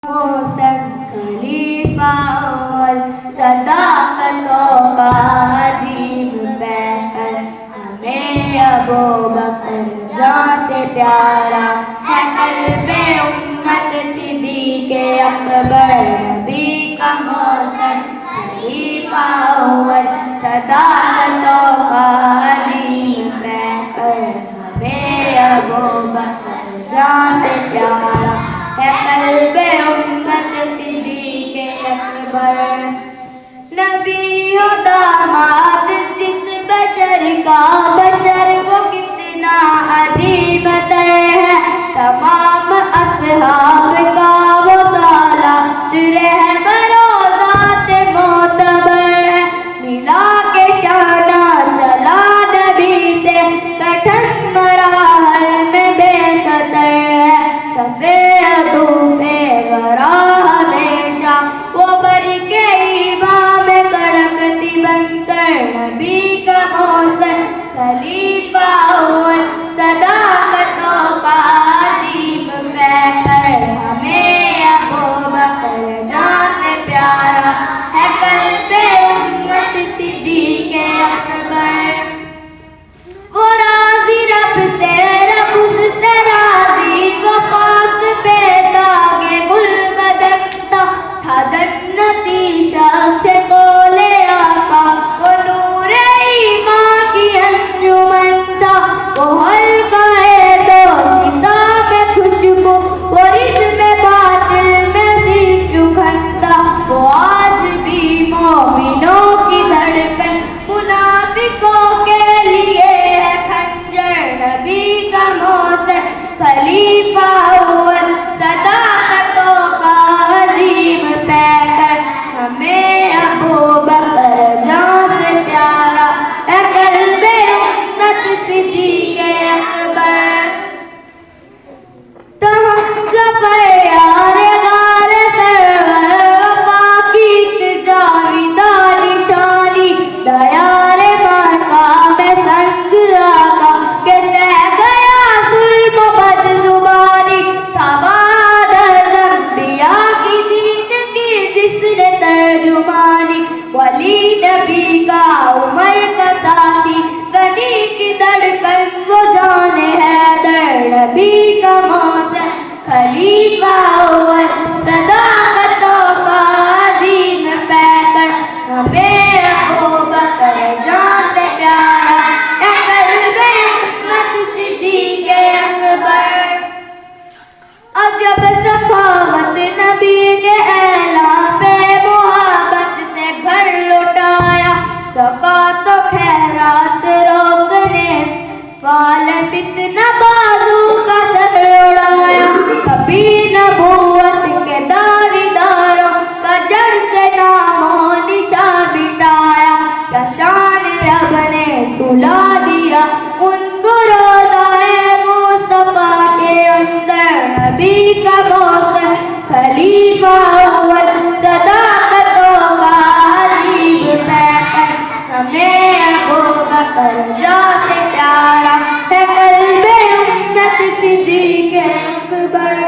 मोहसिन खलीफा और सदाकतों का अजीम पैकर हमें अबू बकर जान से प्यारा है कल्बे उम्मत सिद्दीक़े अकबर नबी का मोहसिन खलीफा और सदाकतों का अजीम पैकर हमें अबू बकर जान से प्यारा है कल्बे उम्मत सिद्दीक़े अकबर। नबी हो दामाद जिस बशर का बशर वो कितना अजीम तर है तमाम असहाब का वो सालार रहबरो ज़ात मोतबर है मिला के शाना चला नबी से कठिन मराहल में बेखतर है सफेद धूपे गरा हमेशा वो बर के ईमान में कड़कती बनकर नबी का मोहसिन खलीफा और सदाकतों का अजीम पैकर हमें अबू बकर जान से प्यारा है कल्बे उम्मत सिद्दीक़े अकबर। वो राज़ी रब से रब उससे राज़ी वो पाक बेदागे गुल बदकता था जन्नती शख्स कोले आका वो नूरे ईमान की अंजुमन था वो हल्का है दो सीता में खुशबू वो रिज़्क़ बातिल में सीफ सुखनता वो आज भी मोमिनों की धड़कन मुनाफिकों के लिए है खंजर नबी का मोहसिन खलीफा और सदाकतों का अजीम पैकर हमें अबू बकर जान से प्यारा है कल्बे उम्मत सिद्दीक़े अकबर। तो हम ज़फ़र यारे गार सरवर वफ़ा की जाविदा निशानी दयारे माका में संग आका के सह गया जुल्म बदजुबानी था बादल अंबिया की दीन की जिसने तर्जुमानी वली नबी का उमर का साथी गनी की धड़कन वो जाने हैदर नबी का मोहसिन खलीफा और सदाकतों का अजीम पैकर हमें अबू बकर जान से प्यारा है कल्बे उम्मत सिद्दीक़े अकबर। अजब सखावत नबी के ऐलान पे मोहब्बत से घर लौटाया सका तो खैरात रोकने वाले फितना बाजू का सर उड़ाया कभी नबूवत के दावेदारों का जड़ से नामो निशान मिटाया क्या शान रब ने सुला दिया उनको रोज़ाए मुस्तफा के अंदर नबी का मोहसिन खलीफा और सदाकतों का अजीम पैकर हमें अबू बकर जान से प्यारा है कल्बे उम्मत सिद्दीक़े अकबर।